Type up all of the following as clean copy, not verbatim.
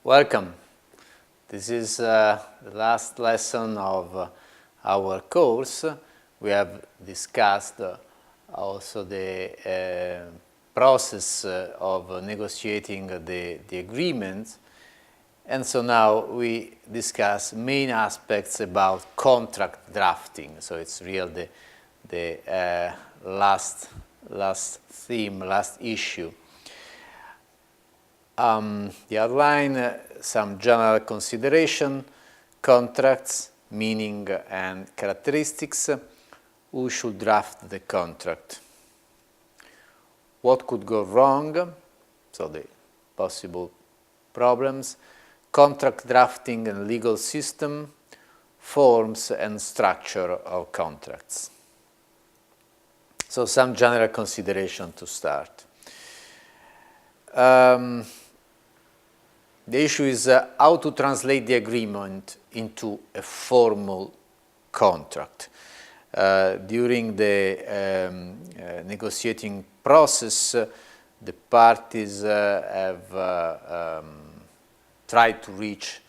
Welcome. This is the last lesson of our course. We have discussed also the process of negotiating the agreement, and so now we discuss main aspects about contract drafting. So it's really the last theme, last issue. The outline, some general consideration, contracts, meaning and characteristics, who should draft the contract, what could go wrong, so the possible problems, contract drafting and legal system, forms and structure of contracts. So some general consideration to start. The issue is how to translate the agreement into a formal contract. During the negotiating process, the parties have tried to reach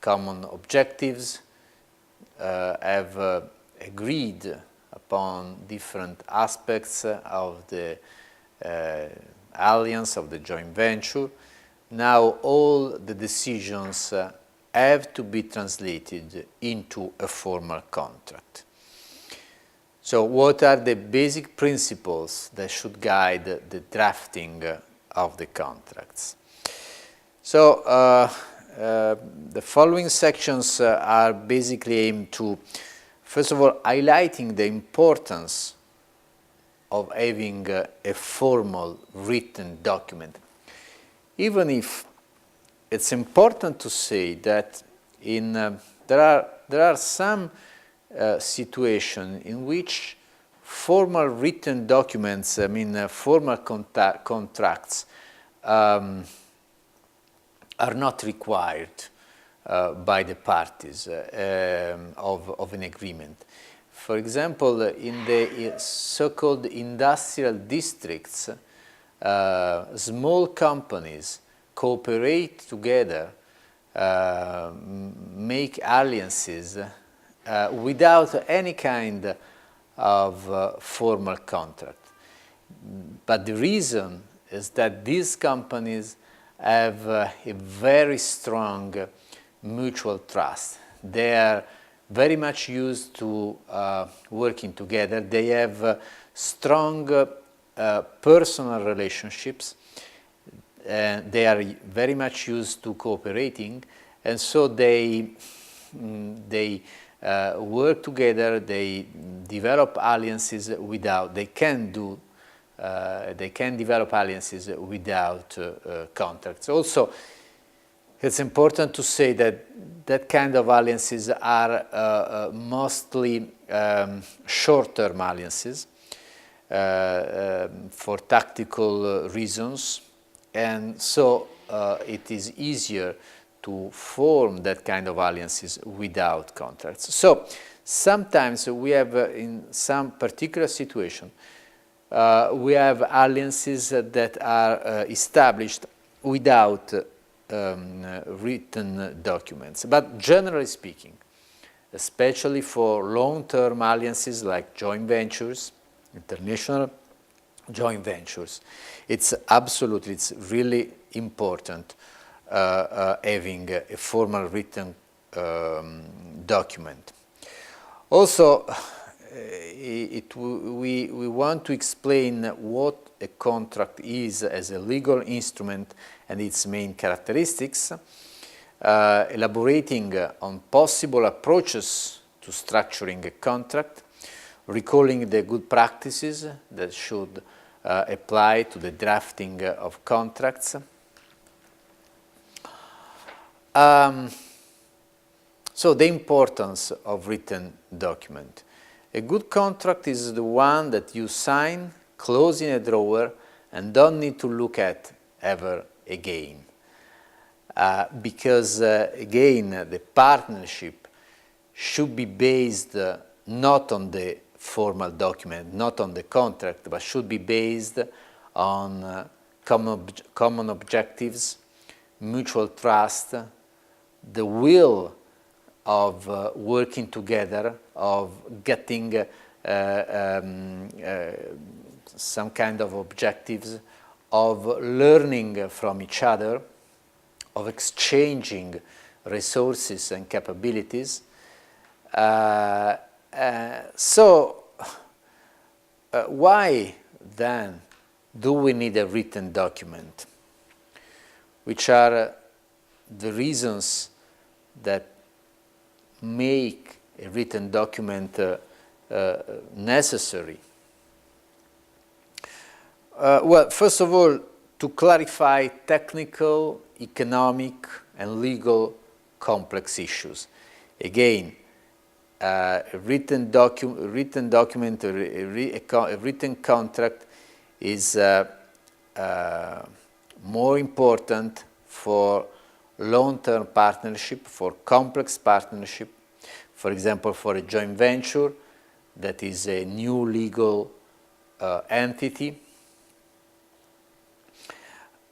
common objectives, have agreed upon different aspects of the alliance, of the joint venture. Now all the decisions have to be translated into a formal contract. So what are the basic principles that should guide the drafting of the contracts? So the following sections are basically aimed to, first of all, highlighting the importance of having a formal written document. Even if it's important to say that there are some situations in which formal written documents, formal contracts, are not required by the parties of an agreement. For example, in the so-called industrial districts, small companies cooperate together, make alliances without any kind of formal contract. But the reason is that these companies have a very strong mutual trust. They are very much used to working together. They have strong personal relationships, and they are very much used to cooperating, and so they work together. They develop alliances they can develop alliances without contracts. Also, it's important to say that kind of alliances are mostly short-term alliances. For tactical reasons, and so it is easier to form that kind of alliances without contracts. So sometimes we have, in some particular situation, we have alliances that are established without written documents. But generally speaking, especially for long-term alliances like joint ventures, international joint ventures, it's really important having a formal written document. Also, we want to explain what a contract is as a legal instrument and its main characteristics, elaborating on possible approaches to structuring a contract, recalling the good practices that should apply to the drafting of contracts. So the importance of written document. A good contract is the one that you sign, close in a drawer, and don't need to look at ever again. Because again, the partnership should be based not on the formal document, not on the contract, but should be based on common objectives, mutual trust, the will of working together, of getting some kind of objectives, of learning from each other, of exchanging resources and capabilities. So why then do we need a written document? Which are the reasons that make a written document necessary? Well, first of all, to clarify technical, economic, and legal complex issues. Again, a written document, a written contract is more important for long-term partnership, for complex partnership, for example, for a joint venture that is a new legal entity.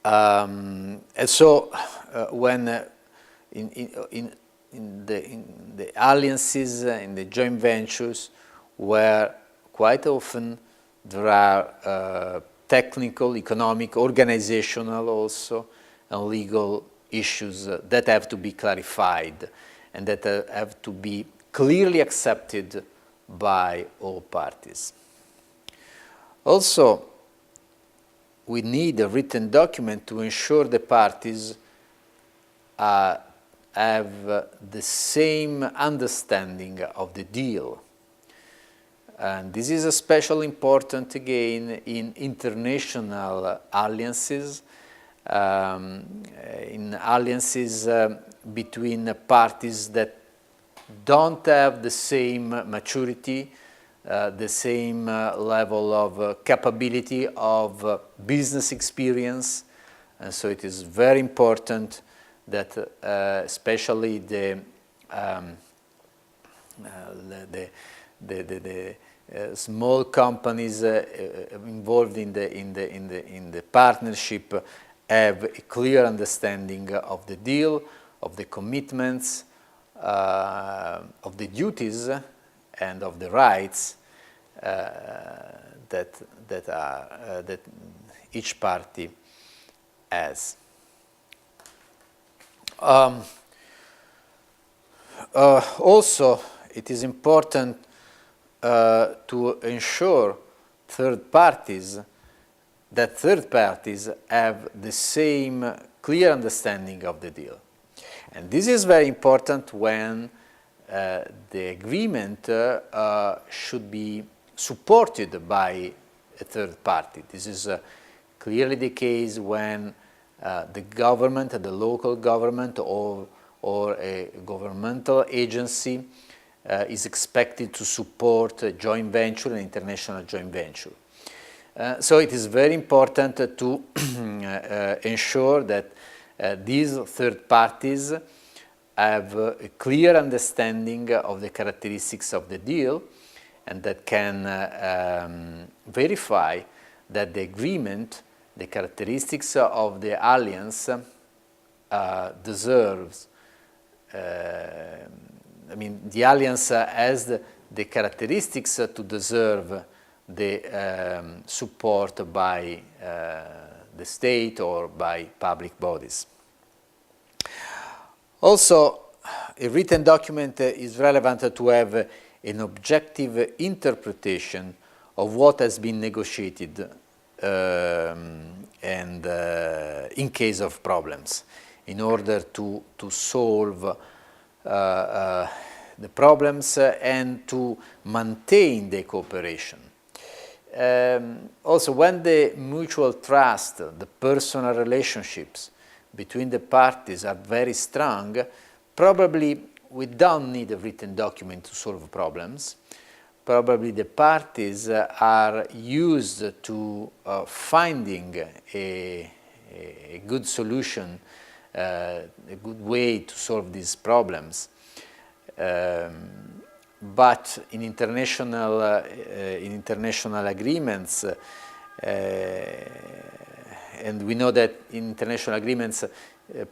And so when in the alliances, in the joint ventures, where quite often there are technical, economic, organizational also, and legal issues that have to be clarified and that have to be clearly accepted by all parties. Also, we need a written document to ensure the parties have the same understanding of the deal. And this is especially important again in international alliances, in alliances between parties that don't have the same maturity, the same level of capability of business experience. And so it is very important that especially the small companies involved in the partnership have a clear understanding of the deal, of the commitments, of the duties, and of the rights that each party has. Also, it is important to ensure third parties have the same clear understanding of the deal. And this is very important when the agreement should be supported by a third party. This is clearly the case when the government, the local government, or a governmental agency is expected to support a joint venture, an international joint venture. So it is very important to ensure that these third parties have a clear understanding of the characteristics of the deal and that can verify that the agreement, the characteristics of the alliance deserves, the alliance has the characteristics to deserve the support by the state or by public bodies. Also, a written document is relevant to have an objective interpretation of what has been negotiated and in case of problems, in order to solve the problems and to maintain the cooperation. Also, when the mutual trust, the personal relationships between the parties are very strong, probably we don't need a written document to solve problems. Probably the parties are used to finding a good solution, a good way to solve these problems. But in international agreements, and we know that in international agreements,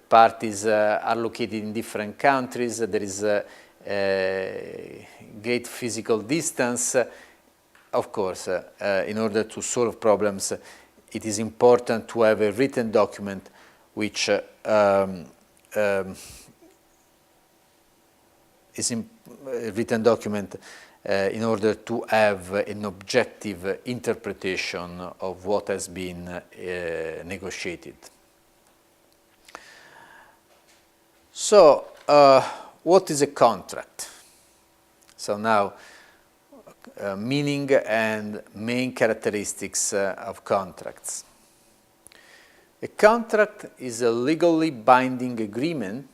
parties are located in different countries. There is great physical distance. Of course, in order to solve problems, it is important to have a written document which is a written document in order to have an objective interpretation of what has been negotiated. So, what is a contract? So now, meaning and main characteristics of contracts. A contract is a legally binding agreement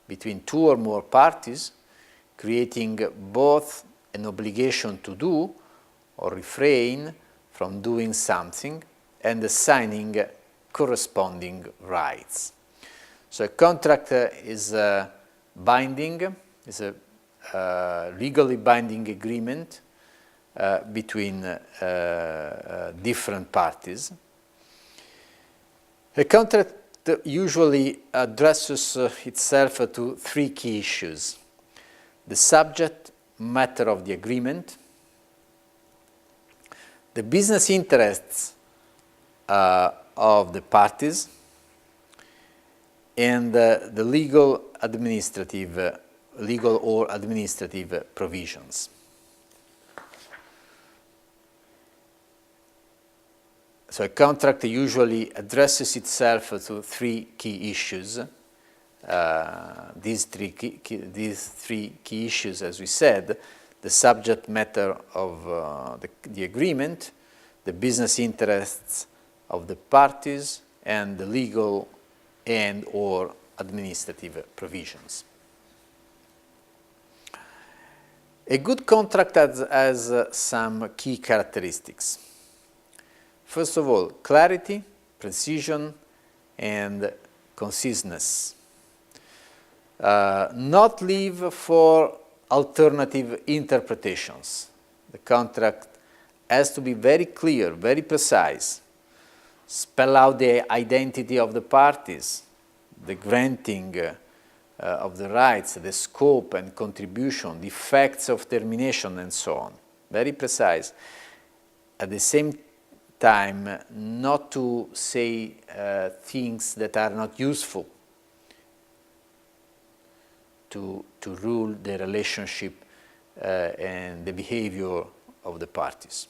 between two or more parties, creating both an obligation to do or refrain from doing something and assigning corresponding rights. So a contract is binding, is a legally binding agreement between different parties. A contract usually addresses itself to three key issues: the subject matter of the agreement, the business interests of the parties, and the legal or administrative provisions. So a contract usually addresses itself to three key issues. These three key issues, as we said: the subject matter of the agreement, the business interests of the parties, and the legal and or administrative provisions. A good contract has some key characteristics. First of all, clarity, precision, and conciseness. Not leave for alternative interpretations. The contract has to be very clear, very precise. Spell out the identity of the parties, the granting of the rights, the scope and contribution, the effects of termination, and so on. Very precise. At the same time, not to say things that are not useful to rule the relationship and the behavior of the parties.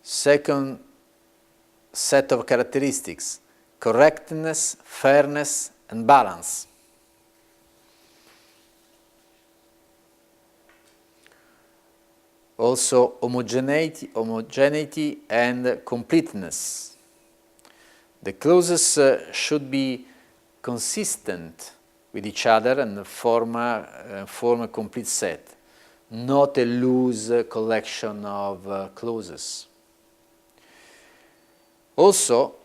Second set of characteristics: correctness, fairness, and balance. Also, homogeneity and completeness. The clauses should be consistent with each other and form a complete set, not a loose collection of clauses. Also,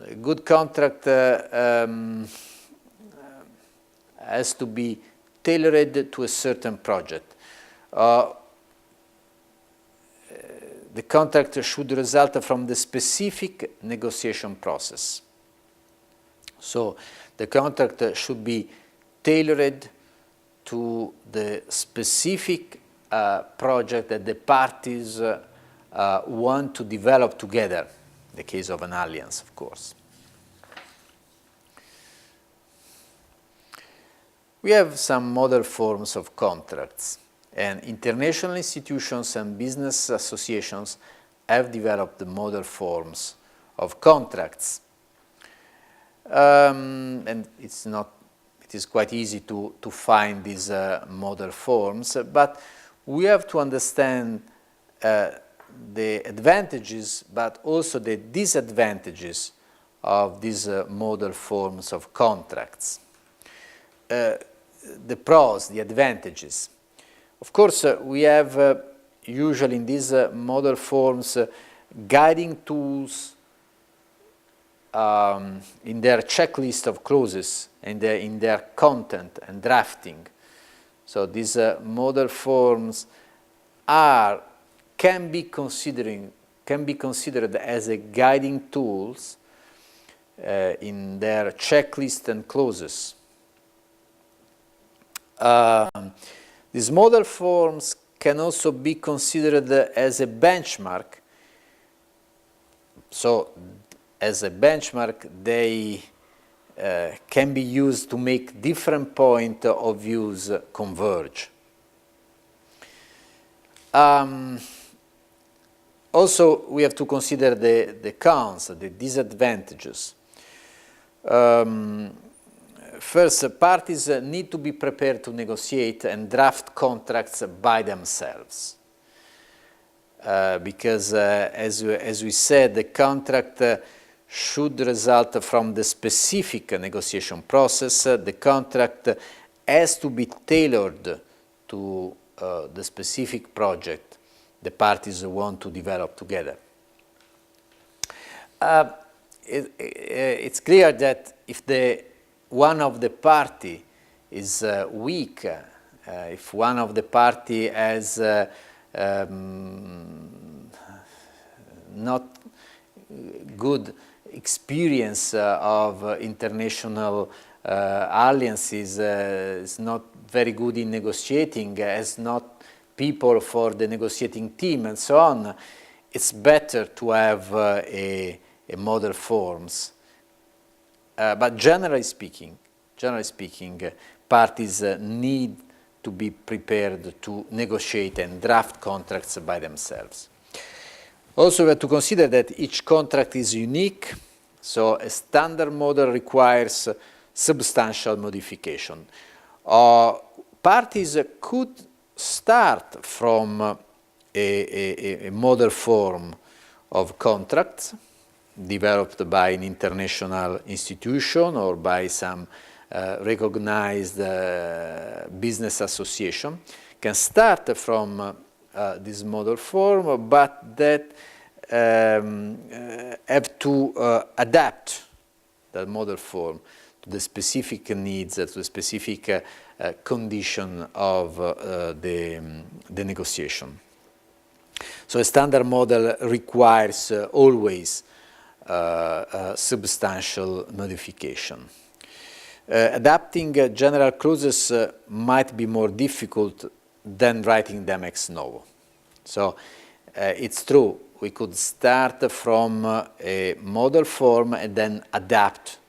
a good contract has to be tailored to a certain project. The contract should result from the specific negotiation process. So the contract should be tailored to the specific project that the parties want to develop together, in the case of an alliance, of course. We have some model forms of contracts, and international institutions and business associations have developed the model forms of contracts. And it is quite easy to find these model forms, but we have to understand the advantages, but also the disadvantages of these model forms of contracts. The pros, the advantages. Of course, we have usually in these model forms guiding tools in their checklist of clauses and in their content and drafting. So these model forms can be considered can be considered as a guiding tools in their checklist and clauses. These model forms can also be considered as a benchmark. So, as a benchmark, they can be used to make different points of views converge. Also, we have to consider the cons, the disadvantages. First, parties need to be prepared to negotiate and draft contracts by themselves. Because, as we said, the contract should result from the specific negotiation process. The contract has to be tailored to the specific project the parties want to develop together. It's clear that if one of the party is weak, if one of the party has not good experience of international alliances, is not very good in negotiating, has not people for the negotiating team and so on, it's better to have a model forms. But generally speaking, parties need to be prepared to negotiate and draft contracts by themselves. Also, we have to consider that each contract is unique, so a standard model requires substantial modification. Parties could start from a model form of contracts developed by an international institution or by some recognized business association, can start from this model form, but that have to adapt that model form to the specific needs, to the specific condition of the negotiation. So a standard model requires always substantial modification. Adapting general clauses might be more difficult than writing them ex novo. So it's true, we could start from a model form and then adapt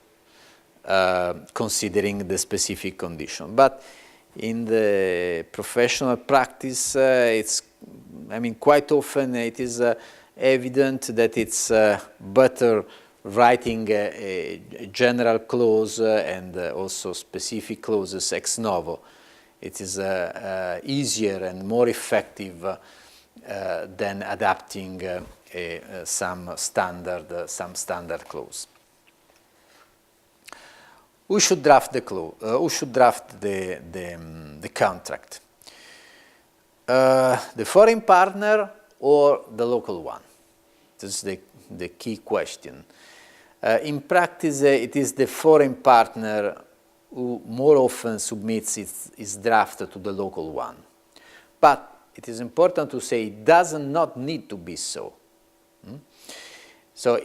considering the specific condition. But in the professional practice, quite often it is evident that it's better writing a general clause and also specific clauses ex novo. It is easier and more effective than adapting some standard clause. Who should draft the clause? Who should draft the contract? The foreign partner or the local one? This is the key question. In practice, it is the foreign partner who more often submits its draft to the local one. But it is important to say it does not need to be so. So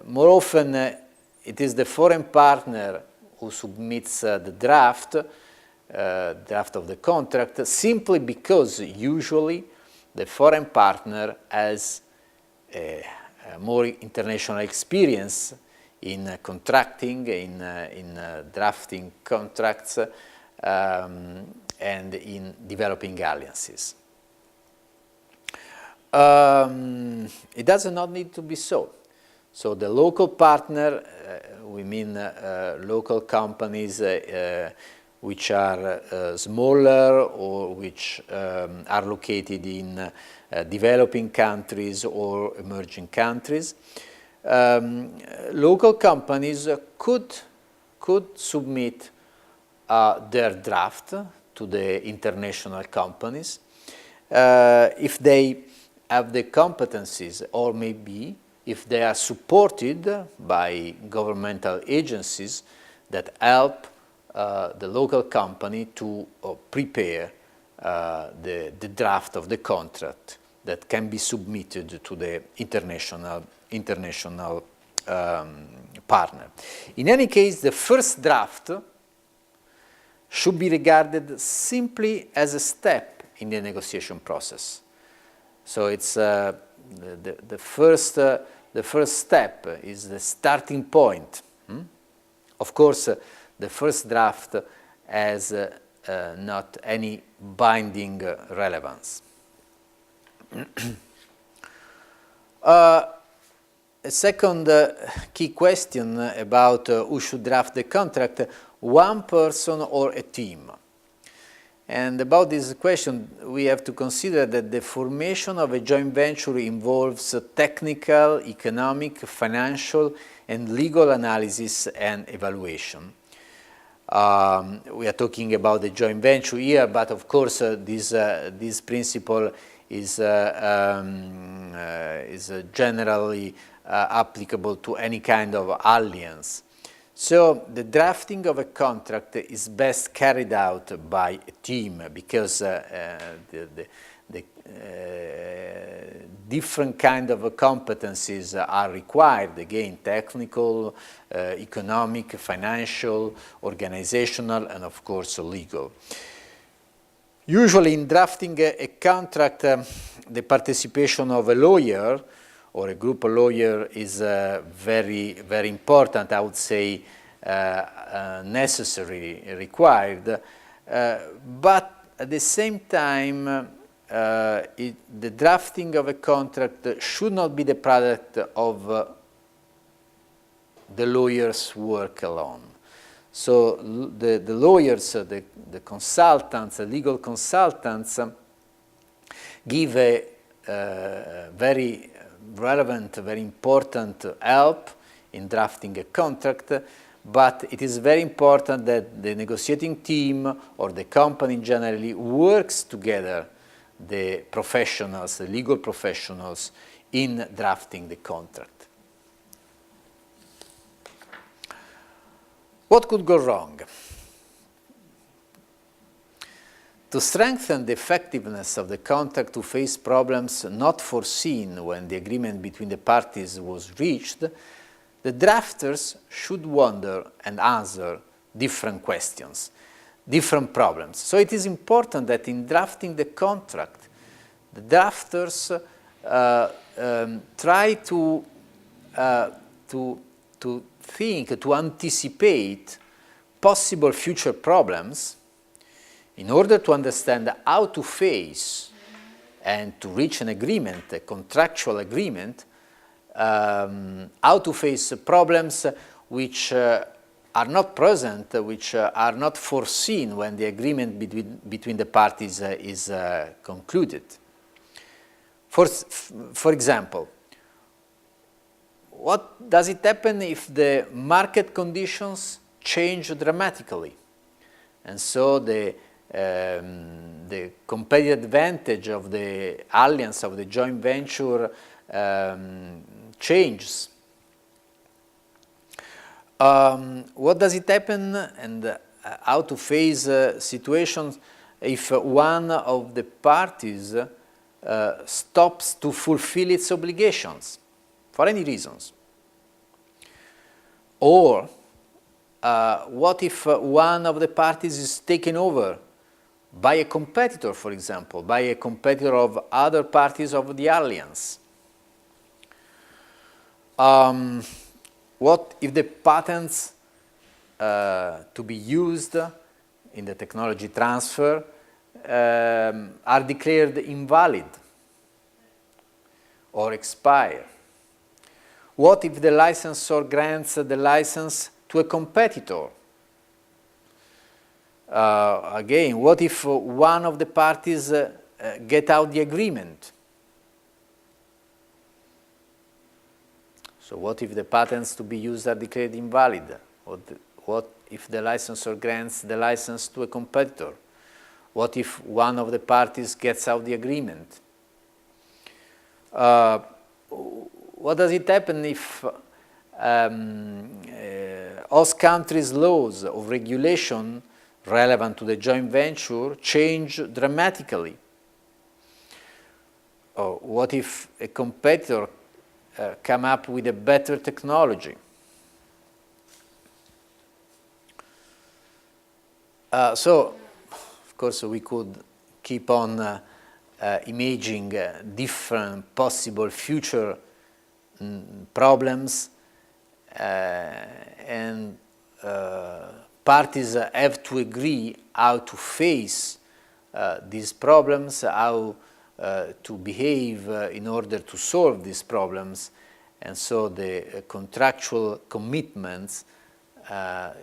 more often it is the foreign partner who submits the draft of the contract, simply because usually the foreign partner has more international experience in contracting, in drafting contracts, and in developing alliances. It does not need to be so. So the local partner, we mean local companies which are smaller or which are located in developing countries or emerging countries. Local companies could submit their draft to the international companies if they have the competencies, or maybe if they are supported by governmental agencies that help the local company to prepare the draft of the contract that can be submitted to the international partner. In any case, the first draft should be regarded simply as a step in the negotiation process. So it's the first step is the starting point. Of course, the first draft has not any binding relevance. A second key question about who should draft the contract, one person or a team. And about this question, we have to consider that the formation of a joint venture involves technical, economic, financial, and legal analysis and evaluation. We are talking about the joint venture here, but of course this principle is generally applicable to any kind of alliance. So the drafting of a contract is best carried out by a team because the different kind of competencies are required, again, technical, economic, financial, organizational, and of course legal. Usually in drafting a contract, the participation of a lawyer or a group lawyer is very, very important, I would say necessary, required, but at the same time the drafting of a contract should not be the product of the lawyer's work alone. So the lawyers, the consultants, the legal consultants give a very relevant, very important help in drafting a contract, but it is very important that the negotiating team or the company generally works together, the professionals, the legal professionals, in drafting the contract. What could go wrong? To strengthen the effectiveness of the contract to face problems not foreseen when the agreement between the parties was reached, the drafters should wonder and answer different questions, different problems. So it is important that in drafting the contract, the drafters try to think, to anticipate possible future problems in order to understand how to face and to reach an agreement, a contractual agreement, how to face problems which are not present, which are not foreseen when the agreement between the parties is concluded. For example, what does it happen if the market conditions change dramatically? And so the competitive advantage of the alliance, of the joint venture, changes. What does it happen and how to face situations if one of the parties stops to fulfill its obligations for any reasons? Or what if one of the parties is taken over by a competitor, for example, by a competitor of other parties of the alliance? What if the patents to be used in the technology transfer are declared invalid or expire? What if the licensor grants the license to a competitor? Again, what if one of the parties get out the agreement? So what if the patents to be used are declared invalid? What if the licensor grants the license to a competitor? What if one of the parties gets out the agreement? What does it happen if host countries' laws of regulation relevant to the joint venture change dramatically? or what if a competitor come up with a better technology? So, of course, we could keep on imaging different possible future problems, and parties have to agree how to face these problems, how to behave in order to solve these problems, and so the contractual commitments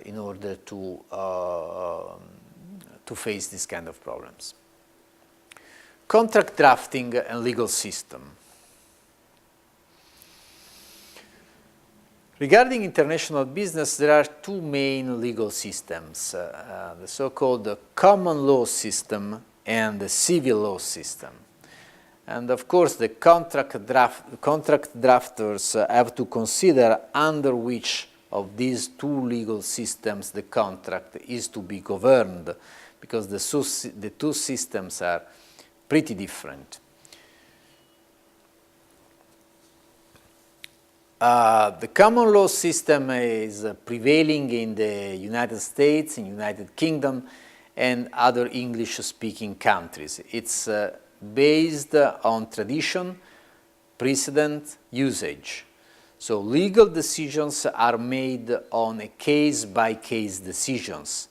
in order to face these kind of problems. Contract drafting and legal system. Regarding international business, there are two main legal systems, the so-called common law system and the civil law system. And of course, the contract drafters have to consider under which of these two legal systems the contract is to be governed, because the two systems are pretty different. The common law system is prevailing in the United States, in United Kingdom, and other English-speaking countries. It's based on tradition, precedent, usage. So legal decisions are made on a case-by-case decisions.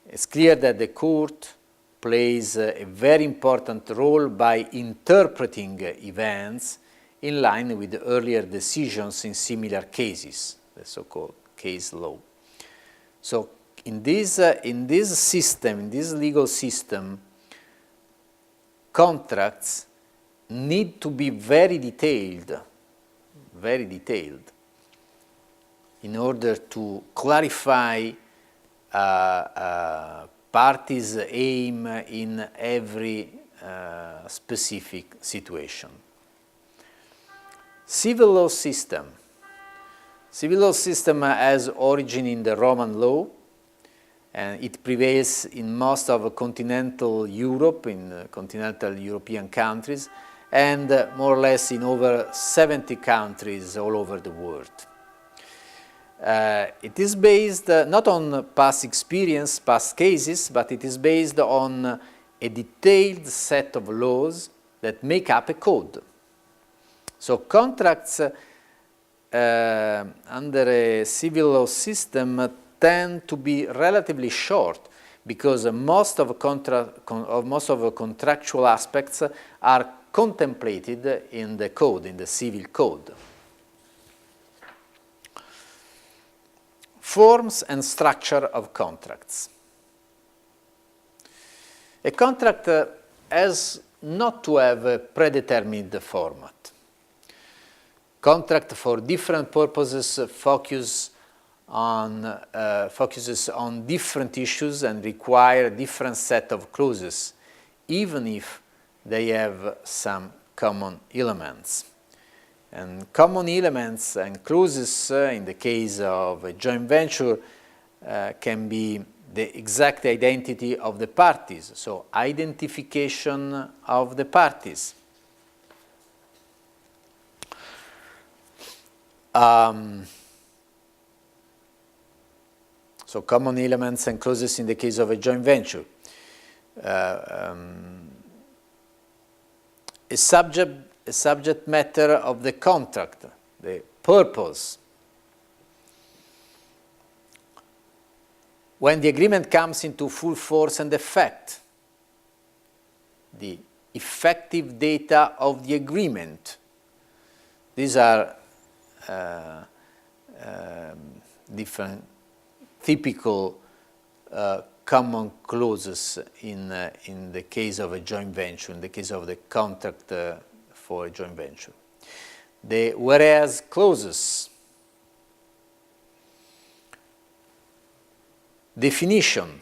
It's clear that the court plays a very important role by interpreting events in line with the earlier decisions in similar cases, the so-called case law. So in this system, in this legal system, contracts need to be very detailed, in order to clarify parties' aim in every specific situation. Civil law system. Civil law system has origin in the Roman law, and it prevails in most of continental Europe, in continental European countries, and more or less in over 70 countries all over the world. It is based not on past experience, past cases, but it is based on a detailed set of laws that make up a code. So contracts under a civil law system tend to be relatively short, because most of contractual aspects are contemplated in the code, in the civil code. Forms and structure of contracts. A contract has not to have a predetermined format. Contract for different purposes focuses on different issues and require a different set of clauses, even if they have some common elements. And common elements and clauses, in the case of a joint venture, can be the exact identity of the parties, so identification of the parties. So common elements and clauses in the case of a joint venture. A subject matter of the contract, the purpose. When the agreement comes into full force and effect, the effective data of the agreement. These are different typical common clauses in the case of a joint venture, in the case of the contract for a joint venture. The whereas clauses. Definition.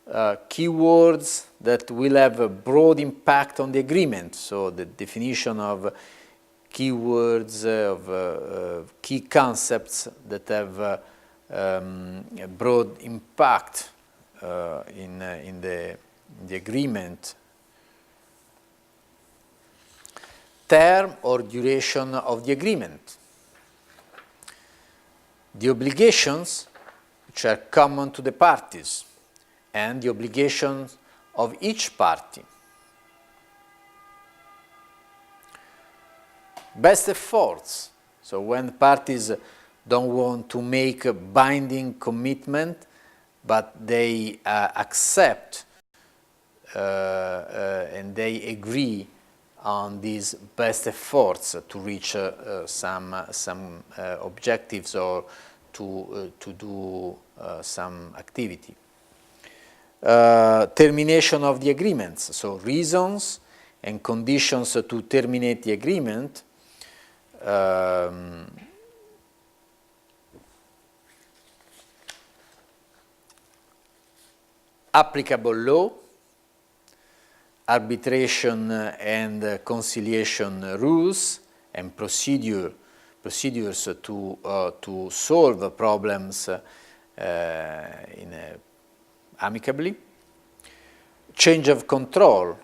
Keywords that will have a broad impact on the agreement. So the definition of keywords, of key concepts that have a broad impact in the agreement. term or duration of the agreement, the obligations which are common to the parties, and the obligations of each party, best efforts. So when parties don't want to make a binding commitment, but they accept and they agree on these best efforts to reach some objectives or to do some activity. Termination of the agreements, so reasons and conditions to terminate the agreement. Applicable law, arbitration and conciliation rules, and procedures to solve problems amicably. Change of control,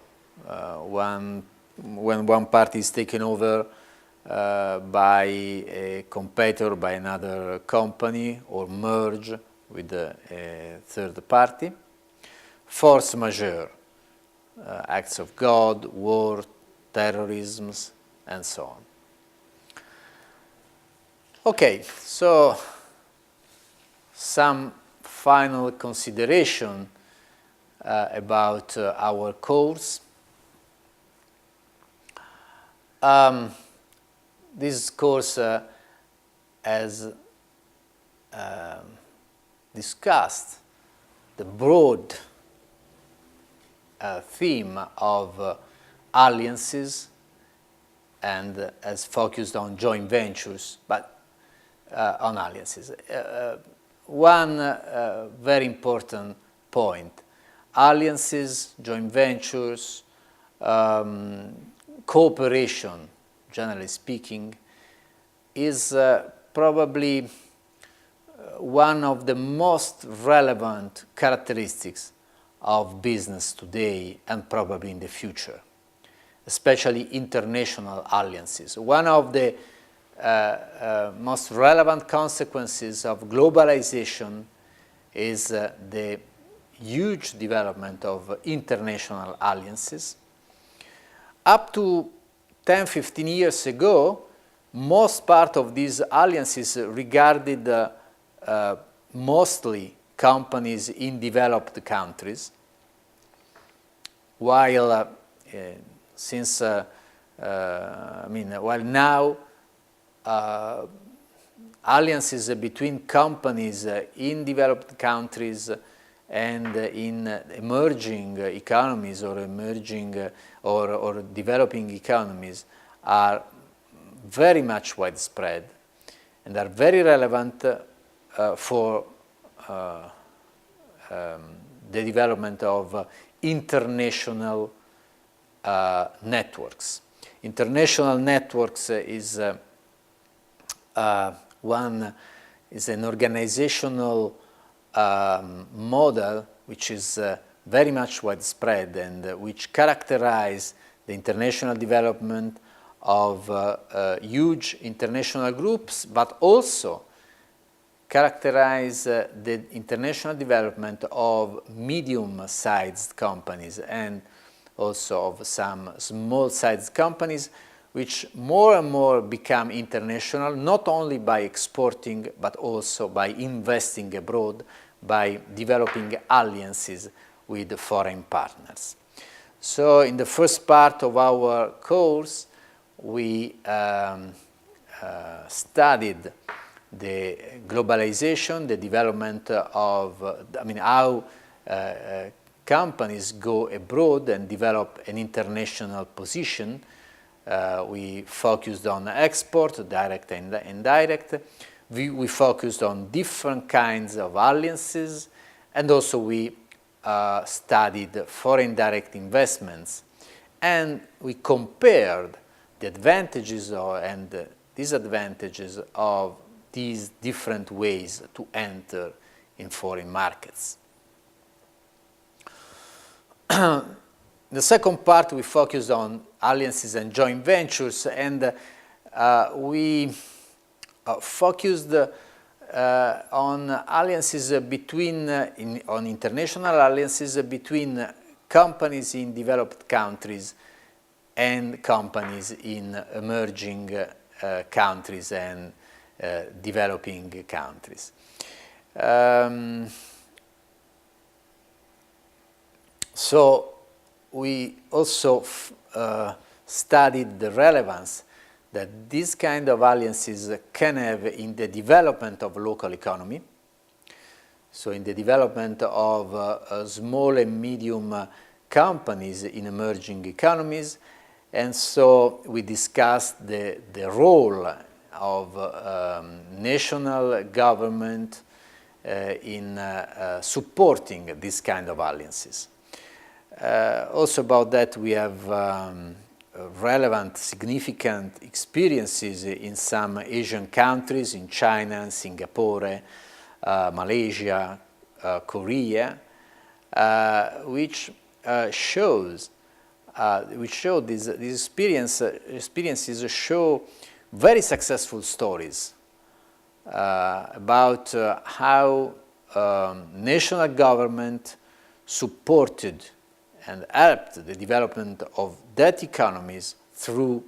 when one party is taken over by a competitor, by another company, or merge with a third party. Force majeure, acts of God, war, terrorism, and so on. Okay, so some final consideration about our course. This course has discussed the broad theme of alliances and has focused on joint ventures, but on alliances. One very important point: alliances, joint ventures, cooperation, generally speaking, is probably one of the most relevant characteristics of business today and probably in the future, especially international alliances. One of the most relevant consequences of globalization is the huge development of international alliances. Up to 10-15 years ago, most part of these alliances regarded mostly companies in developed countries, while while now alliances between companies in developed countries and in emerging economies or or developing economies are very much widespread and are very relevant for the development of international networks. International networks is an organizational model which is very much widespread and which characterize the international development of huge international groups, but also characterize the international development of medium-sized companies and also of some small-sized companies, which more and more become international, not only by exporting, but also by investing abroad, by developing alliances with foreign partners. So in the first part of our course, we studied the globalization, the development of, how companies go abroad and develop an international position. We focused on export, direct and indirect. We focused on different kinds of alliances, and also we studied foreign direct investments, and we compared the advantages and disadvantages of these different ways to enter in foreign markets. the second part, we focused on alliances and joint ventures, and we focused on alliances on international alliances between companies in developed countries and companies in emerging countries and developing countries. So we also studied the relevance that these kind of alliances can have in the development of local economy, so in the development of small and medium companies in emerging economies. And so we discussed the role of national government in supporting this kind of alliances. Also about that, we have relevant, significant experiences in some Asian countries, in China, Singapore, Malaysia, Korea, which show these experiences show very successful stories about how national government supported and helped the development of that economies through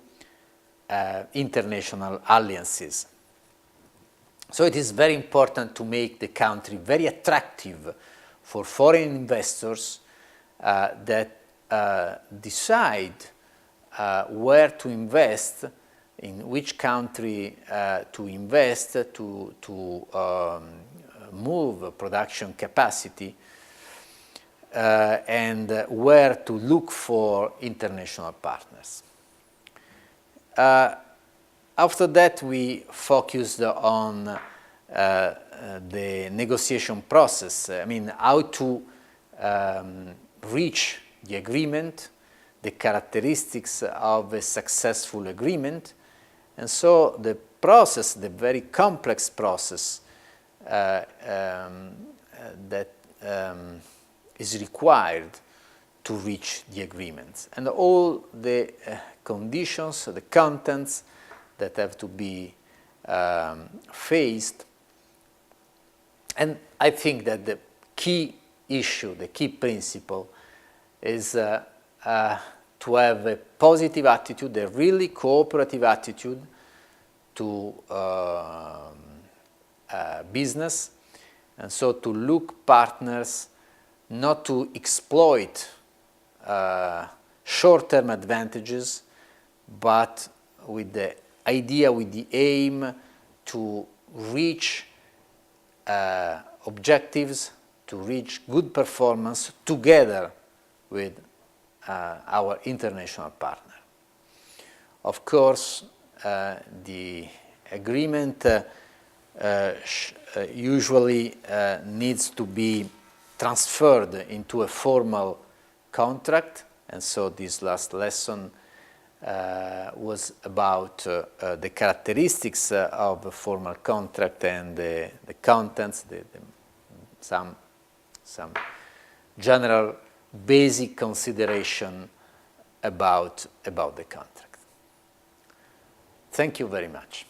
international alliances. So it is very important to make the country very attractive for foreign investors that decide where to invest, in which country to invest, to move production capacity, and where to look for international partners. After that, we focused on the negotiation process. I mean, how to reach the agreement, the characteristics of a successful agreement. And so the process, the very complex process that is required to reach the agreements, and all the conditions, the contents that have to be faced. And I think that the key issue, the key principle is to have a positive attitude, a really cooperative attitude to business, and so to look partners not to exploit short-term advantages, but with the idea, with the aim to reach objectives, to reach good performance together with our international partner. Of course, the agreement usually needs to be transferred into a formal contract, and so this last lesson was about the characteristics of a formal contract and the contents, some general basic consideration about the contract. Thank you very much.